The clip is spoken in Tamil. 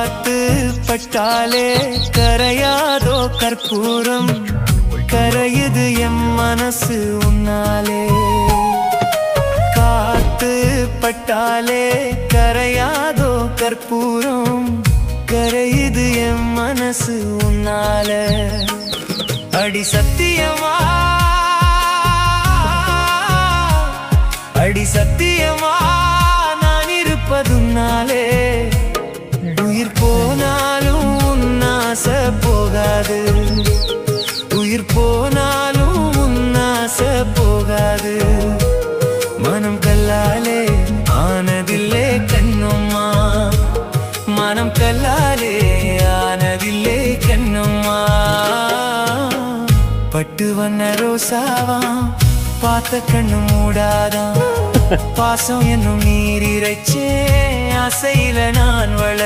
காத்து பட்டாலே கரையாதோ கற்பூரம், கரையுது எம் மனசு உன்னாலே. காத்து பட்டாலே கரையாதோ கற்பூரம், கரையுது எம் மனசு உன்னால. அடி சத்தியமா, அடி சத்தியமா நான் இருப்பதுனாலே. உயிர் போனாலும் உன்னாச போகாது, உயிர் போனாலும் உன்னாச போகாது. மனம் கல்லாலே ஆனதில்லே கண்ணம்மா, மனம் கல்லாலே ஆனதில்லே கண்ணம்மா. பட்டு வண்ண ரோசாவா பார்த்த கண்ணு மூடாதான், பாசம் என்னும் நீர் இறைச்சே ஆசையில நான் வள